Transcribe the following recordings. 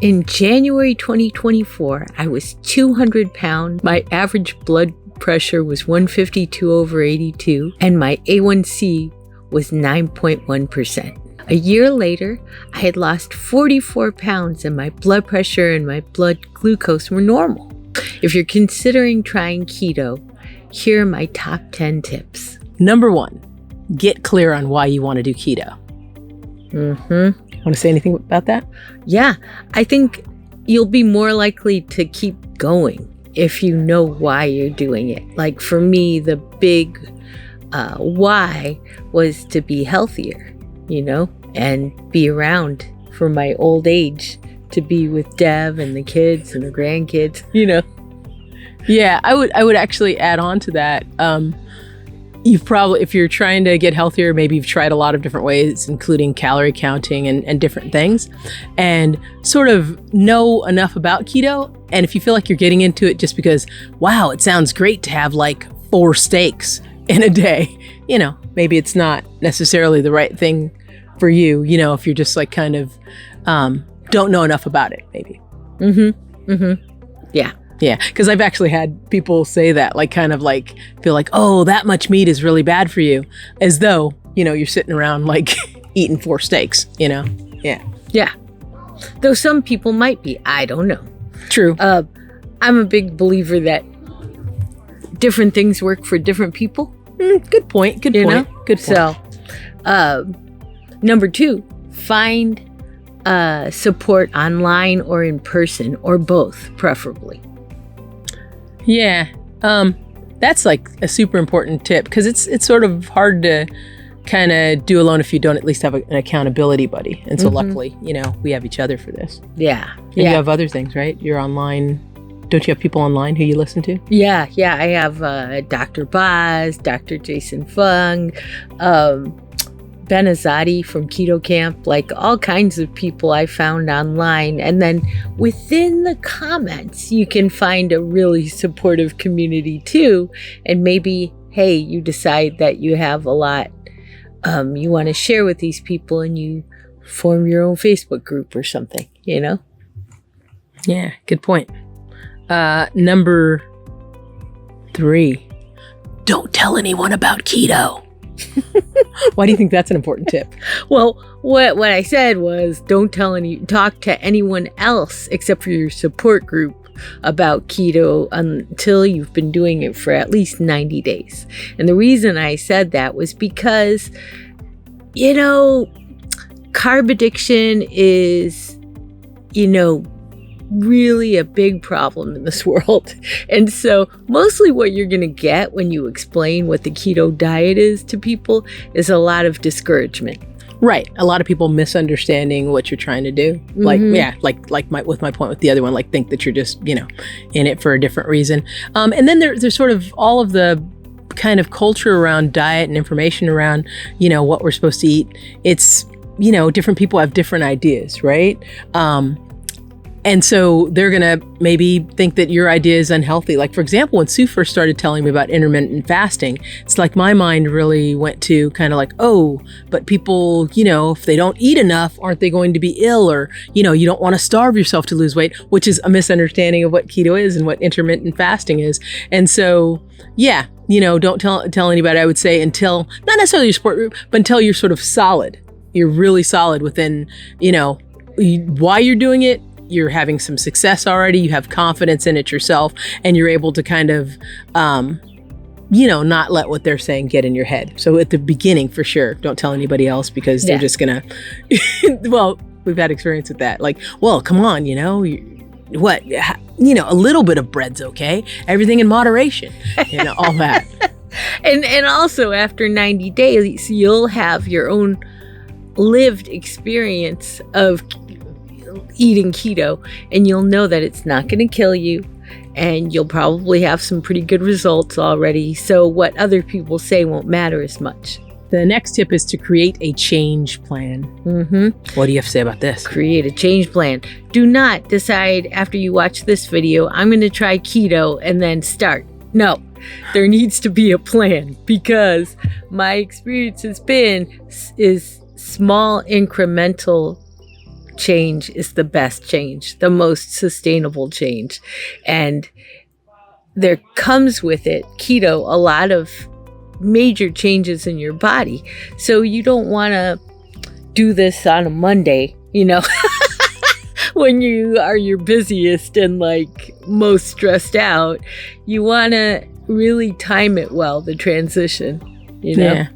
In January 2024, I was 200 pounds. My average blood pressure was 152/82, and my A1C was 9.1%. A year later, I had lost 44 pounds and my blood pressure and my blood glucose were normal. If you're considering trying keto, here are my top 10 tips. Number 1, get clear on why you want to do keto. Want to say anything about that? Yeah, I think you'll be more likely to keep going if you know why you're doing it. Like for me, the big why was to be healthier, and be around for my old age, to be with Deb and the kids and the grandkids, Yeah, I would actually add on to that. You've probably, if you're trying to get healthier, maybe you've tried a lot of different ways, including calorie counting and different things, and sort of know enough about keto. And if you feel like you're getting into it just because, wow, it sounds great to have like 4 steaks in a day, maybe it's not necessarily the right thing for you, if you're just like kind of don't know enough about it, maybe. Yeah, because I've actually had people say that, like kind of like feel like, oh, that much meat is really bad for you, as though, you're sitting around like eating 4 steaks, Yeah. Though some people might be, I don't know. True. I'm a big believer that different things work for different people. Good point. Good point. So, number 2, find support online or in person, or both, preferably. Yeah, that's like a super important tip, because it's sort of hard to kind of do alone if you don't at least have an accountability buddy. And so luckily, we have each other for this. Yeah. And you have other ththings, right? You're online. Don't you have people online who you listen to? Yeah. I have Dr. Boz, Dr. Jason Fung, Ben Azadi from Keto Camp, like all kinds of people I found online. And then within the comments, you can find a really supportive community too. And maybe, hey, you decide that you have a lot you want to share with these people, and you form your own Facebook group or something, Yeah, good point. Number 3, don't tell anyone about keto. Why do you think that's an important tip? Well, what I said was, don't talk to anyone else except for your support group about keto until you've been doing it for at least 90 days. And the reason I said that was because, carb addiction is, really a big problem in this world. And so mostly what you're going to get when you explain what the keto diet is to people is a lot of discouragement. Right. A lot of people misunderstanding what you're trying to do. Like, with my point with the other one, like think that you're just, in it for a different reason. And then there's sort of all of the kind of culture around diet and information around, what we're supposed to eat. It's, different people have different ideas, right? And so they're going to maybe think that your idea is unhealthy. Like, for example, when Sue first started telling me about intermittent fasting, it's like my mind really went to kind of like, oh, but people, if they don't eat enough, aren't they going to be ill? Or, you don't want to starve yourself to lose weight, which is a misunderstanding of what keto is and what intermittent fasting is. And so, yeah, don't tell anybody, I would say, until, not necessarily your support group, but until you're sort of solid. You're really solid within, why you're doing it. You're having some success already, you have confidence in it yourself, and you're able to kind of, not let what they're saying get in your head. So at the beginning, for sure, don't tell anybody else, because they're just gonna, well, we've had experience with that. Like, well, come on, a little bit of bread's okay. Everything in moderation, all that. And also after 90 days, you'll have your own lived experience of eating keto, and you'll know that it's not going to kill you, and you'll probably have some pretty good results already. So what other people say won't matter as much. The next tip is to create a change plan. What do you have to say about this? Create a change plan. Do not decide after you watch this video, I'm going to try keto and then start. No, there needs to be a plan, because my experience has been is small incremental change is the best change, the most sustainable change. And there comes with it, keto, a lot of major changes in your body. So you don't want to do this on a Monday, when you are your busiest and like most stressed out. You want to really time it well, the transition, Yeah.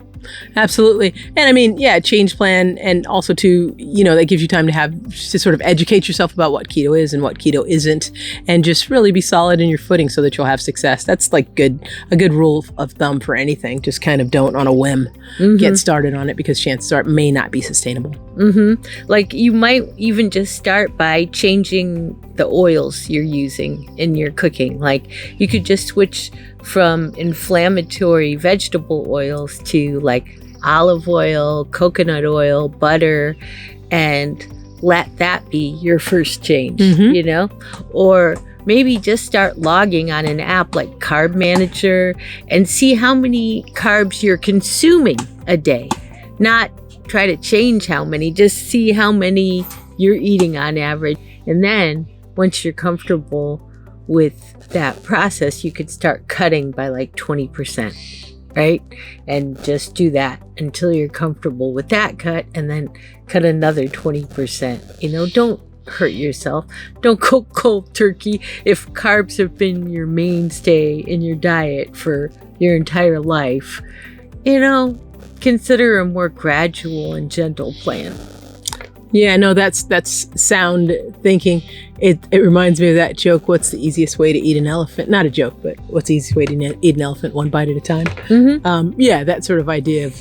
Absolutely. And I mean, change plan. And also to, that gives you time to sort of educate yourself about what keto is and what keto isn't, and just really be solid in your footing so that you'll have success. That's like a good rule of thumb for anything. Just kind of don't on a whim get started on it, because chances are it may not be sustainable. Like you might even just start by changing the oils you're using in your cooking. Like you could just switch from inflammatory vegetable oils to like olive oil, coconut oil, butter, and let that be your first change, or maybe just start logging on an app like Carb Manager and see how many carbs you're consuming a day. Not try to change how many, just see how many you're eating on average. And then once you're comfortable with that process, you could start cutting by like 20%, right? And just do that until you're comfortable with that cut, and then cut another 20%. Don't hurt yourself. Don't go cold turkey. If carbs have been your mainstay in your diet for your entire life, consider a more gradual and gentle plan. Yeah, no, that's sound thinking. It reminds me of that joke, what's the easiest way to eat an elephant? Not a joke, but what's the easiest way to eat an elephant? One bite at a time. That sort of idea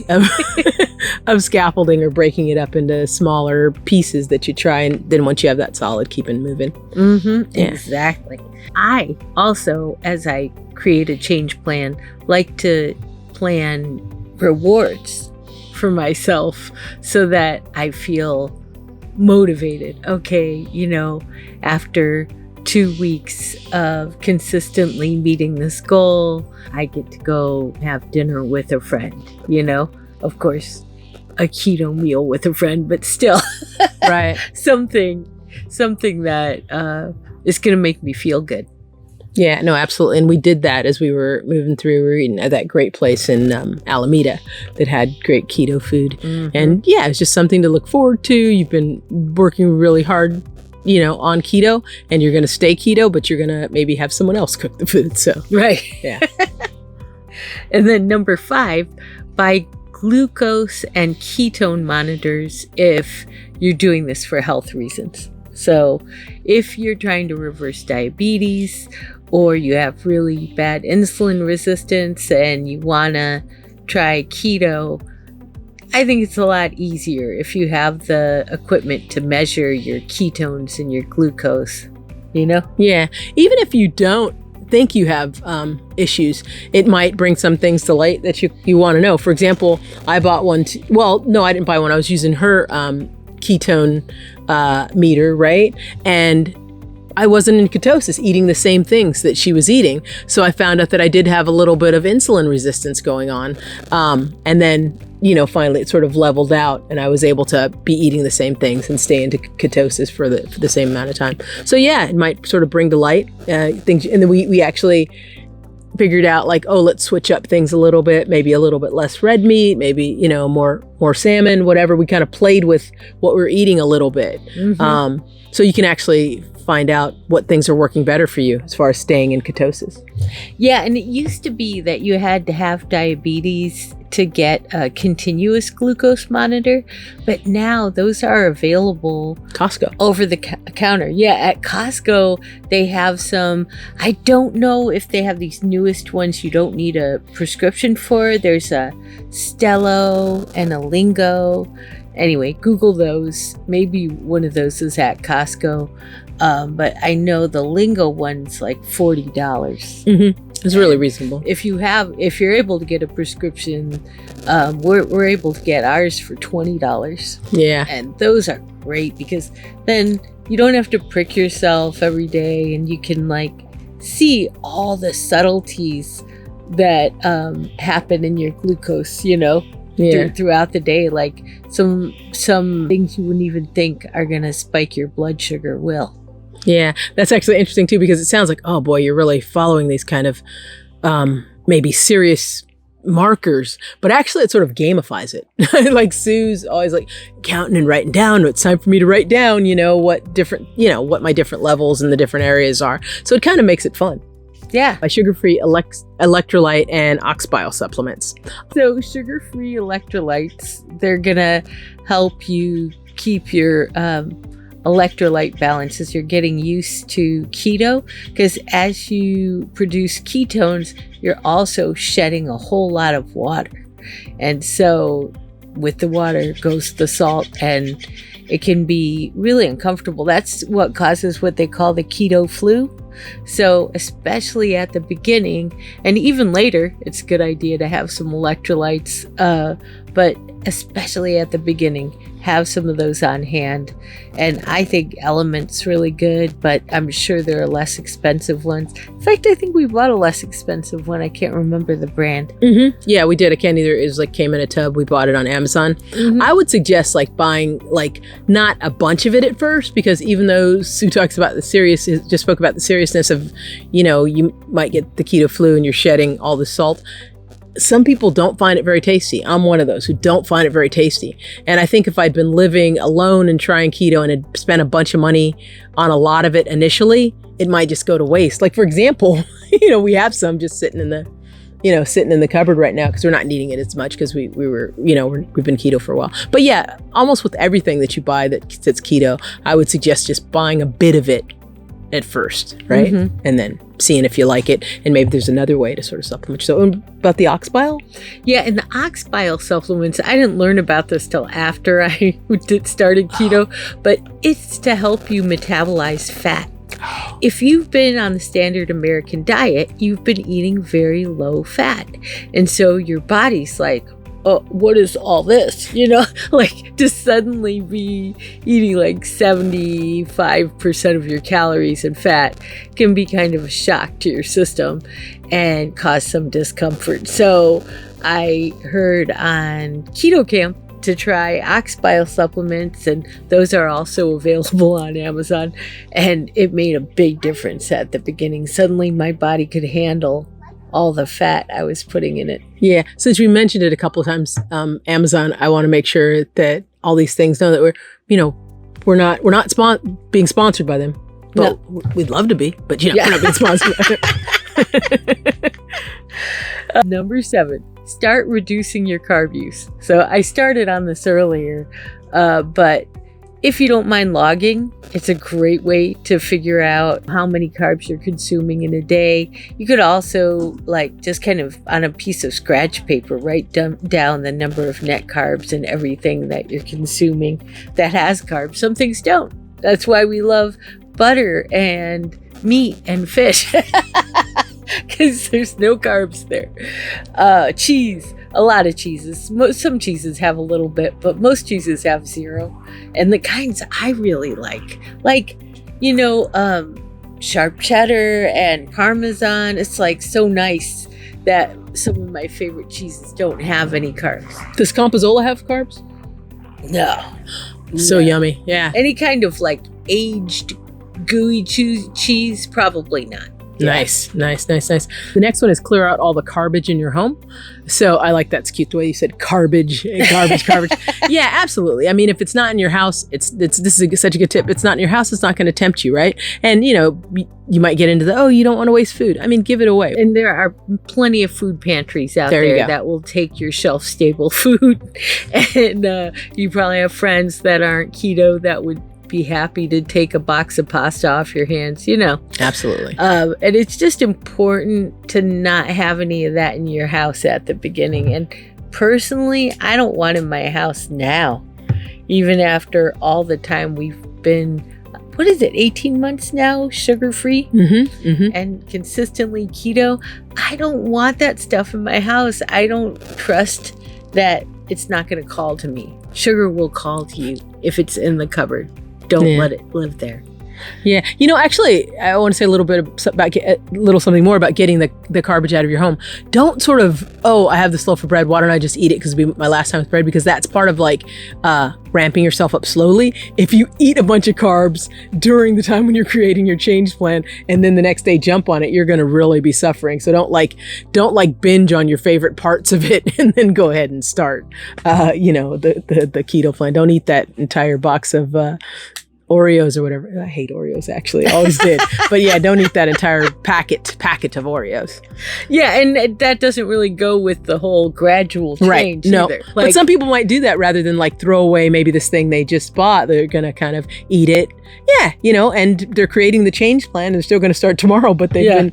of scaffolding or breaking it up into smaller pieces that you try, and then once you have that solid, keep it moving. Exactly. I also, as I create a change plan, like to plan rewards for myself so that I feel motivated. Okay, after 2 weeks of consistently meeting this goal, I get to go have dinner with a friend, of course, a keto meal with a friend, but still, right. something that is going to make me feel good. Yeah, no, absolutely. And we did that as we were moving through. We were eating at that great place in Alameda that had great keto food. And it's just something to look forward to. You've been working really hard, on keto, and you're going to stay keto, but you're going to maybe have someone else cook the food. So, right. Yeah. And then number 5, buy glucose and ketone monitors if you're doing this for health reasons. So if you're trying to reverse diabetes, or you have really bad insulin resistance and you want to try keto, I think it's a lot easier if you have the equipment to measure your ketones and your glucose, Yeah. Even if you don't think you have issues, it might bring some things to light that you want to know. For example, I bought one. No, I didn't buy one. I was using her ketone meter, right? And I wasn't in ketosis, eating the same things that she was eating. So I found out that I did have a little bit of insulin resistance going on. And then, finally it sort of leveled out, and I was able to be eating the same things and stay into ketosis for the same amount of time. So it might sort of bring to light things. And then we actually figured out like, let's switch up things a little bit, maybe a little bit less red meat, maybe, more salmon, whatever. We kind of played with what we're eating a little bit. So you can actually find out what things are working better for you as far as staying in ketosis. Yeah, and it used to be that you had to have diabetes to get a continuous glucose monitor, but now those are available Costco over the counter. Yeah, at Costco they have some. I don't know if they have these newest ones you don't need a prescription for. There's a Stello and a Lingo. Anyway, Google those. Maybe one of those is at Costco. But I know the Lingo one's like $40. It's really reasonable. If you're able to get a prescription, we're able to get ours for $20. Yeah. And those are great because then you don't have to prick yourself every day, and you can like see all the subtleties that happen in your glucose, throughout the day. Like some things you wouldn't even think are going to spike your blood sugar will. Yeah, that's actually interesting too, because it sounds like, oh boy, you're really following these kind of maybe serious markers, but actually it sort of gamifies it. Like Sue's always like counting and writing down. It's time for me to write down, what my different levels in the different areas are. So it kind of makes it fun. Yeah. By sugar-free electrolyte and ox bile supplements. So sugar-free electrolytes, they're going to help you keep your electrolyte balance as you're getting used to keto, because as you produce ketones, you're also shedding a whole lot of water. And so with the water goes the salt, and it can be really uncomfortable. That's what causes what they call the keto flu. So especially at the beginning and even later, it's a good idea to have some electrolytes, but especially at the beginning, have some of those on hand. And I think Element's really good, but I'm sure there are less expensive ones. In fact, I think we bought a less expensive one. I can't remember the brand. Mm-hmm. Yeah, we did. I can't either. It was came in a tub. We bought it on Amazon. Mm-hmm. I would suggest buying not a bunch of it at first, because even though Sue talks about just spoke about the seriousness of, you might get the keto flu and you're shedding all the salt. Some people don't find it very tasty. I'm one of those who don't find it very tasty. And I think if I'd been living alone and trying keto and had spent a bunch of money on a lot of it initially, it might just go to waste. Like, for example, we have some just sitting in the cupboard right now because we're not needing it as much because we've been keto for a while. But yeah, almost with everything that you buy that's keto, I would suggest just buying a bit of it at first, right? Mm-hmm. And then seeing if you like it, and maybe there's another way to sort of supplement. So about the ox bile? Yeah, and the ox bile supplements, I didn't learn about this till after I started keto, but it's to help you metabolize fat. If you've been on the standard American diet, you've been eating very low fat. And so your body's like, oh, what is all this? To suddenly be eating 75% of your calories in fat can be kind of a shock to your system and cause some discomfort. So I heard on Keto Camp to try ox bile supplements, and those are also available on Amazon. And it made a big difference at the beginning. Suddenly my body could handle all the fat I was putting in it. Yeah. Since we mentioned it a couple of times, Amazon, I want to make sure that all these things know that we're not being sponsored by them. Well, no. We'd love to be, but we're not being sponsored by them. Number 7, start reducing your carb use. So I started on this earlier, but if you don't mind logging, it's a great way to figure out how many carbs you're consuming in a day. You could also just kind of on a piece of scratch paper, write down the number of net carbs and everything that you're consuming that has carbs. Some things don't. That's why we love butter and meat and fish, because there's no carbs there. Cheese. A lot of cheeses. Some cheeses have a little bit, but most cheeses have 0. And the kinds I really like sharp cheddar and Parmesan. It's so nice that some of my favorite cheeses don't have any carbs. Does Compozola have carbs? No. So yummy. Yeah. Any kind of aged gooey cheese, probably not. Nice. The next one is clear out all the carbage in your home. So I like that's cute the way you said carbage. Yeah, absolutely. I mean, if it's not in your house, this is such a good tip. It's not in your house, it's not going to tempt you, right? And you might get into you don't want to waste food. I mean, give it away. And there are plenty of food pantries out there that will take your shelf stable food. And you probably have friends that aren't keto that would be happy to take a box of pasta off your hands, Absolutely. And it's just important to not have any of that in your house at the beginning. And personally, I don't want it in my house now, even after all the time we've been, 18 months now, sugar-free and consistently keto. I don't want that stuff in my house. I don't trust that it's not going to call to me. Sugar will call to you if it's in the cupboard. Don't let it live there. Yeah. Actually, I want to say a little bit about something more about getting the carbage out of your home. Don't sort of, I have this loaf of bread. Why don't I just eat it? Because it'll be my last time with bread. Because that's part of like ramping yourself up slowly. If you eat a bunch of carbs during the time when you're creating your change plan, and then the next day jump on it, you're going to really be suffering. So don't binge on your favorite parts of it and then go ahead and start, the keto plan. Don't eat that entire box of Oreos or whatever. I hate Oreos, actually. I always did. But yeah, don't eat that entire packet of Oreos. Yeah, and that doesn't really go with the whole gradual change either. But some people might do that rather than like throw away maybe this thing they just bought. They're going to kind of eat it. Yeah, and they're creating the change plan and they're still going to start tomorrow, but they've been,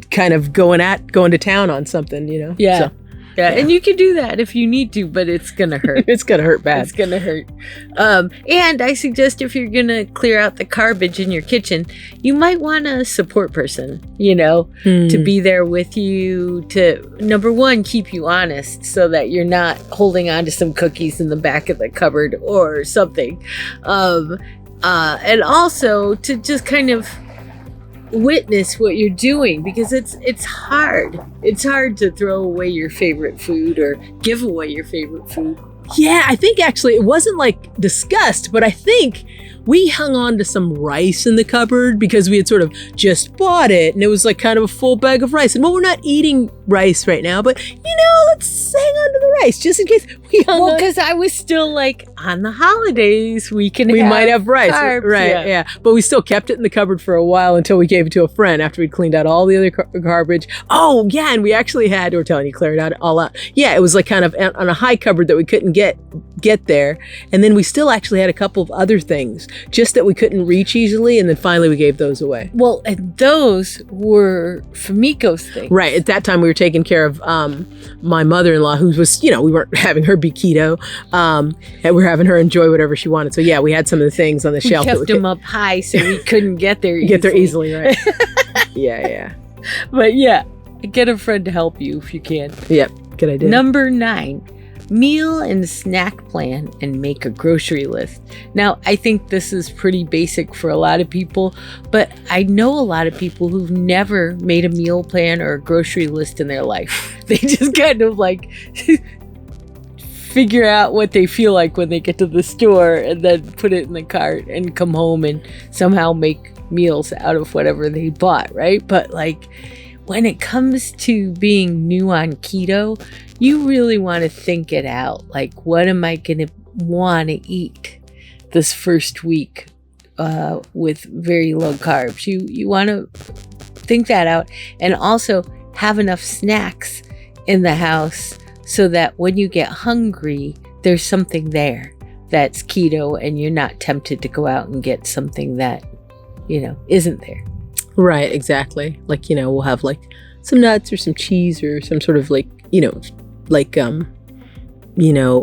kind of going to town on something, Yeah. So. Yeah, and you can do that if you need to, but it's going to hurt. It's going to hurt bad. It's going to hurt. And I suggest if you're going to clear out the carbage in your kitchen, you might want a support person, to be there with you to, number one, keep you honest so that you're not holding on to some cookies in the back of the cupboard or something. And also to just kind of witness what you're doing, because it's hard. It's hard to throw away your favorite food or give away your favorite food. Yeah, I think actually it wasn't like discussed, but I think we hung on to some rice in the cupboard because we had sort of just bought it and it was like kind of a full bag of rice. And we're not eating rice right now, but let's hang on to the rice just in case we hung on. Well, because I was still like, on the holidays, we might have rice. Carbs, right, yeah. But we still kept it in the cupboard for a while until we gave it to a friend after we'd cleaned out all the other garbage. Oh, yeah, and we actually had, we're telling you, cleared it all out. Yeah, it was like kind of on a high cupboard that we couldn't get there. And then we still actually had a couple of other things just that we couldn't reach easily, and then finally we gave those away. Well, and those were Famiko's things. Right. At that time we were taking care of my mother-in-law, who was, we weren't having her be keto, and we were having her enjoy whatever she wanted. So yeah, we had some of the things on the shelf. We kept them up high so we couldn't get there easily. Right. Yeah. But yeah, get a friend to help you if you can. Yep. Good idea. Number 9. Meal and snack plan and make a grocery list. Now, I think this is pretty basic for a lot of people, but I know a lot of people who've never made a meal plan or a grocery list in their life. They just kind of like figure out what they feel like when they get to the store and then put it in the cart and come home and somehow make meals out of whatever they bought, right? But like, when it comes to being new on keto, you really want to think it out. Like, what am I going to want to eat this first week with very low carbs? You want to think that out, and also have enough snacks in the house so that when you get hungry, there's something there that's keto and you're not tempted to go out and get something that, isn't there. Right, exactly. Like, we'll have like some nuts or some cheese or some sort of like,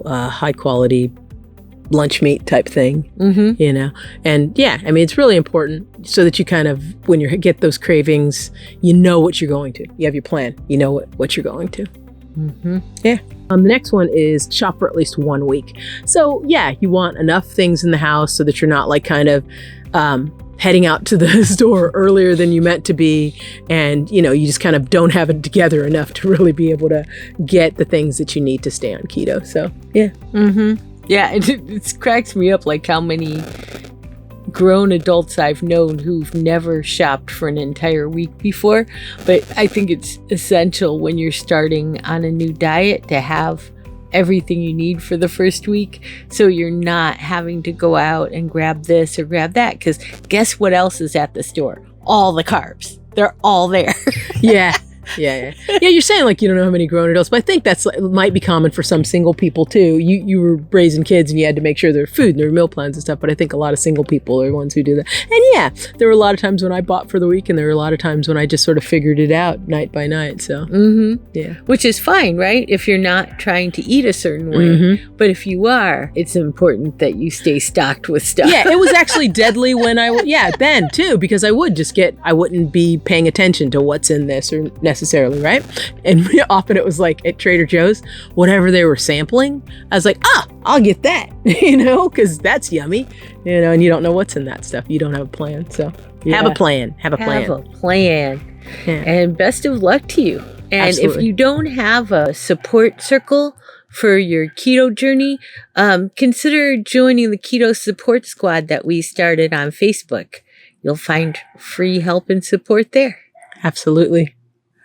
high quality lunch meat type thing, and yeah, I mean, it's really important so that you kind of, when you get those cravings, you know what you're going to. You have your plan. You know what you're going to. Yeah. The next one is shop for at least 1 week. So yeah, you want enough things in the house so that you're not like kind of heading out to the store earlier than you meant to be, and you just kind of don't have it together enough to really be able to get the things that you need to stay on keto. So yeah. Yeah, it cracks me up like how many grown adults I've known who've never shopped for an entire week before. But I think it's essential when you're starting on a new diet to have everything you need for the first week, so you're not having to go out and grab this or grab that, because guess what else is at the store? All the carbs. They're all there. Yeah, you're saying like you don't know how many grown adults, but I think that's might be common for some single people too. You were raising kids and you had to make sure there were food and there were meal plans and stuff, but I think a lot of single people are ones who do that. And yeah, there were a lot of times when I bought for the week, and there were a lot of times when I just sort of figured it out night by night. So yeah, which is fine, right? If you're not trying to eat a certain way, but if you are, it's important that you stay stocked with stuff. Yeah, it was actually deadly when then too, because I wouldn't be paying attention to what's in this or necessarily necessarily, right? And often it was like at Trader Joe's, whatever they were sampling, I was like, I'll get that, because that's yummy, and you don't know what's in that stuff. You don't have a plan. So have a plan. Have a plan. Yeah. And best of luck to you. And Absolutely. if you don't have a support circle for your keto journey, consider joining the Keto Support Squad that we started on Facebook. You'll find free help and support there. Absolutely.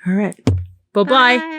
All right. Bye-bye. Bye.